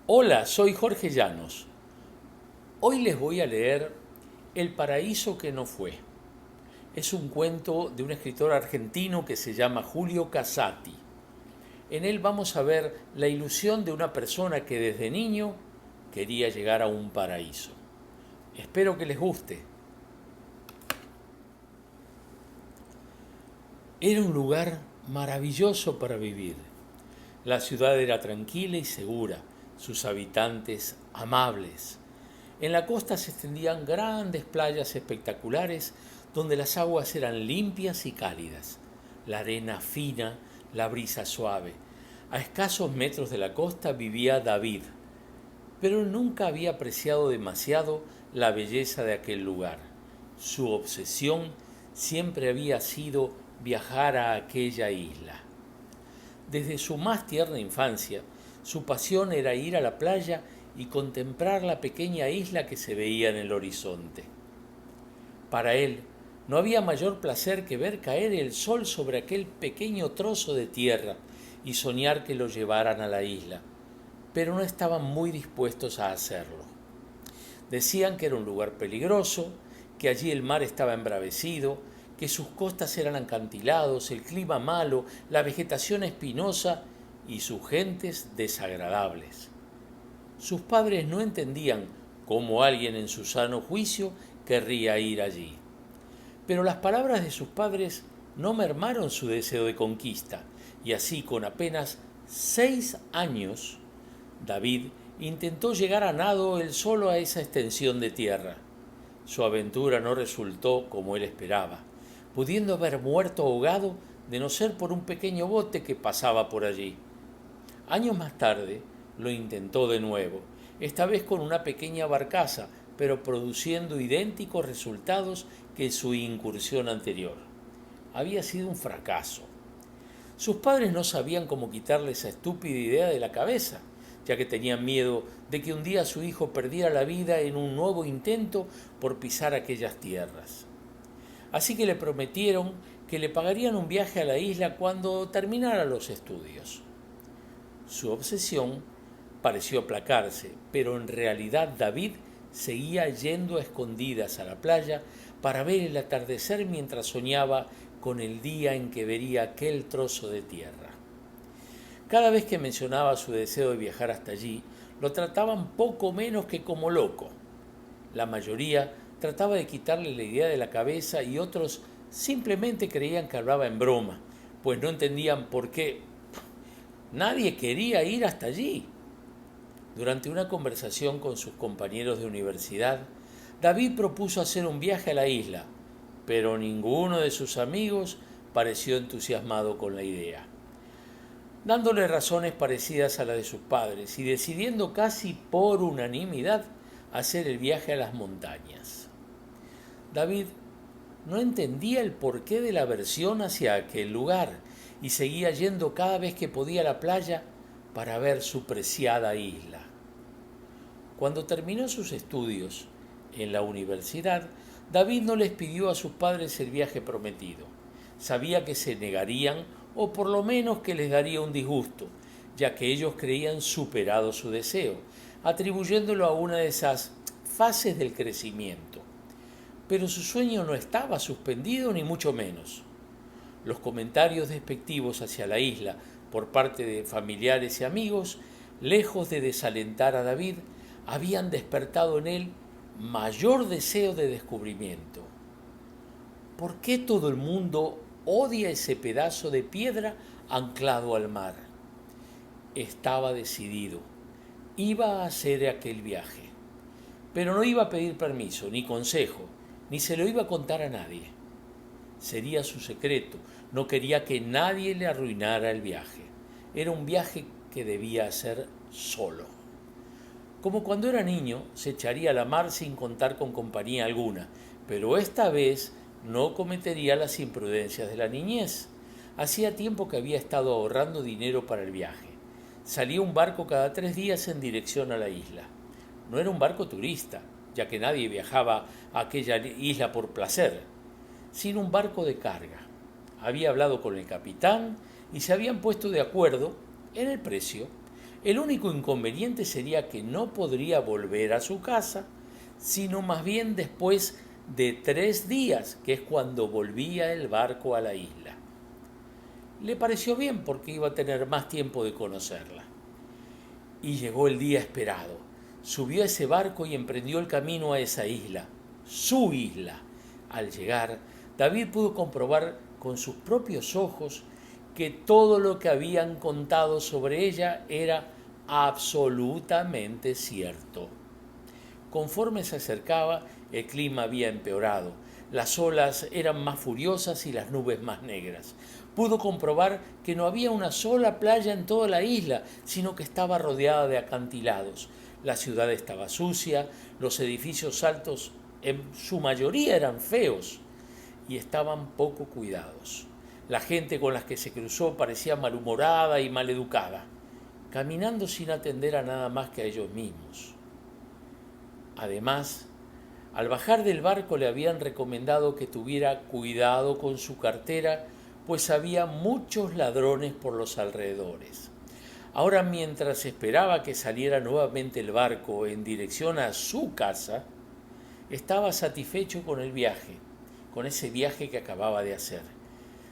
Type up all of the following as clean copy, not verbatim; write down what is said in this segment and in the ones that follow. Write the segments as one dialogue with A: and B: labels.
A: Hola, soy Jorge Llanos. Hoy les voy a leer El paraíso que no fue. Es un cuento de un escritor argentino que se llama Julio Casati. En él vamos a ver la ilusión de una persona que desde niño quería llegar a un paraíso. Espero que les guste. Era un lugar maravilloso para vivir. La ciudad era tranquila y segura, sus habitantes amables. En la costa se extendían grandes playas espectaculares donde las aguas eran limpias y cálidas, la arena fina, la brisa suave. A escasos metros de la costa vivía David, pero nunca había apreciado demasiado la belleza de aquel lugar. Su obsesión siempre había sido viajar a aquella isla. Desde su más tierna infancia, su pasión era ir a la playa y contemplar la pequeña isla que se veía en el horizonte. Para él, no había mayor placer que ver caer el sol sobre aquel pequeño trozo de tierra y soñar que lo llevaran a la isla, pero no estaban muy dispuestos a hacerlo. Decían que era un lugar peligroso, que allí el mar estaba embravecido, que sus costas eran acantilados, el clima malo, la vegetación espinosa y sus gentes desagradables. Sus padres no entendían cómo alguien en su sano juicio querría ir allí. Pero las palabras de sus padres no mermaron su deseo de conquista, y así con apenas 6 años, David intentó llegar a nado él solo a esa extensión de tierra. Su aventura no resultó como él esperaba, pudiendo haber muerto ahogado de no ser por un pequeño bote que pasaba por allí. Años más tarde lo intentó de nuevo, esta vez con una pequeña barcaza, pero produciendo idénticos resultados que su incursión anterior. Había sido un fracaso. Sus padres no sabían cómo quitarle esa estúpida idea de la cabeza, ya que tenían miedo de que un día su hijo perdiera la vida en un nuevo intento por pisar aquellas tierras. Así que le prometieron que le pagarían un viaje a la isla cuando terminara los estudios. Su obsesión pareció aplacarse, pero en realidad David seguía yendo a escondidas a la playa para ver el atardecer mientras soñaba con el día en que vería aquel trozo de tierra. Cada vez que mencionaba su deseo de viajar hasta allí, lo trataban poco menos que como loco. La mayoría trataba de quitarle la idea de la cabeza y otros simplemente creían que hablaba en broma, pues no entendían por qué nadie quería ir hasta allí. Durante una conversación con sus compañeros de universidad, David propuso hacer un viaje a la isla, pero ninguno de sus amigos pareció entusiasmado con la idea. Dándole razones parecidas a las de sus padres y decidiendo casi por unanimidad hacer el viaje a las montañas. David no entendía el porqué de la aversión hacia aquel lugar y seguía yendo cada vez que podía a la playa para ver su preciada isla. Cuando terminó sus estudios en la universidad, David no les pidió a sus padres el viaje prometido. Sabía que se negarían o por lo menos que les daría un disgusto, ya que ellos creían superado su deseo, atribuyéndolo a una de esas fases del crecimiento. Pero su sueño no estaba suspendido ni mucho menos. Los comentarios despectivos hacia la isla por parte de familiares y amigos, lejos de desalentar a David, habían despertado en él mayor deseo de descubrimiento. ¿Por qué todo el mundo odia ese pedazo de piedra anclado al mar? Estaba decidido. Iba a hacer aquel viaje. Pero no iba a pedir permiso, ni consejo, ni se lo iba a contar a nadie. Sería su secreto. No quería que nadie le arruinara el viaje. Era un viaje que debía hacer solo. Como cuando era niño, se echaría a la mar sin contar con compañía alguna, pero esta vez no cometería las imprudencias de la niñez. Hacía tiempo que había estado ahorrando dinero para el viaje. Salía un barco cada 3 días en dirección a la isla. No era un barco turista, ya que nadie viajaba a aquella isla por placer, sino un barco de carga. Había hablado con el capitán y se habían puesto de acuerdo en el precio. El único inconveniente sería que no podría volver a su casa, sino más bien después de 3 días, que es cuando volvía el barco a la isla. Le pareció bien porque iba a tener más tiempo de conocerla. Y llegó el día esperado. Subió a ese barco y emprendió el camino a esa isla, su isla. Al llegar, David pudo comprobar con sus propios ojos que todo lo que habían contado sobre ella era absolutamente cierto. Conforme se acercaba, el clima había empeorado. Las olas eran más furiosas y las nubes más negras. Pudo comprobar que no había una sola playa en toda la isla, sino que estaba rodeada de acantilados. La ciudad estaba sucia, los edificios altos en su mayoría eran feos y estaban poco cuidados. La gente con la que se cruzó parecía malhumorada y maleducada, caminando sin atender a nada más que a ellos mismos. Además, al bajar del barco le habían recomendado que tuviera cuidado con su cartera, pues había muchos ladrones por los alrededores. Ahora, mientras esperaba que saliera nuevamente el barco en dirección a su casa, estaba satisfecho con el viaje, con ese viaje que acababa de hacer.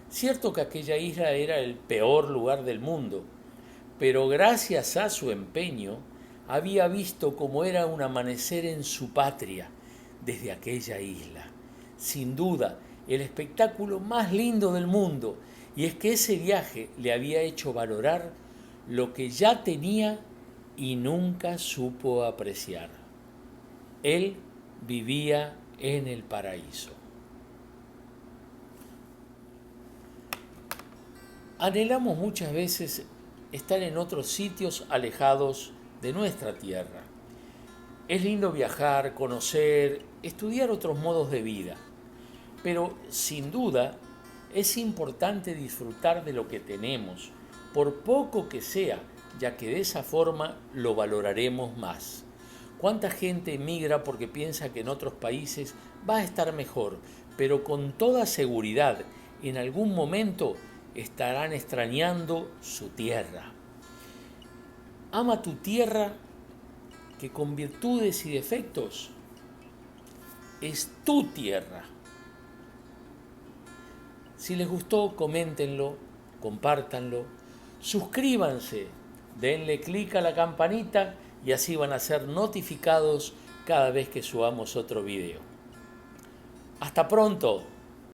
A: Cierto que aquella isla era el peor lugar del mundo, pero gracias a su empeño había visto cómo era un amanecer en su patria desde aquella isla. Sin duda, el espectáculo más lindo del mundo, y es que ese viaje le había hecho valorar lo que ya tenía y nunca supo apreciar. Él vivía en el paraíso. Anhelamos muchas veces estar en otros sitios alejados de nuestra tierra. Es lindo viajar, conocer, estudiar otros modos de vida, pero sin duda es importante disfrutar de lo que tenemos, por poco que sea, ya que de esa forma lo valoraremos más. ¿Cuánta gente emigra porque piensa que en otros países va a estar mejor, pero con toda seguridad en algún momento estarán extrañando su tierra? Ama tu tierra, que con virtudes y defectos es tu tierra. Si les gustó, coméntenlo, compártanlo, suscríbanse, denle clic a la campanita y así van a ser notificados cada vez que subamos otro video. ¡Hasta pronto!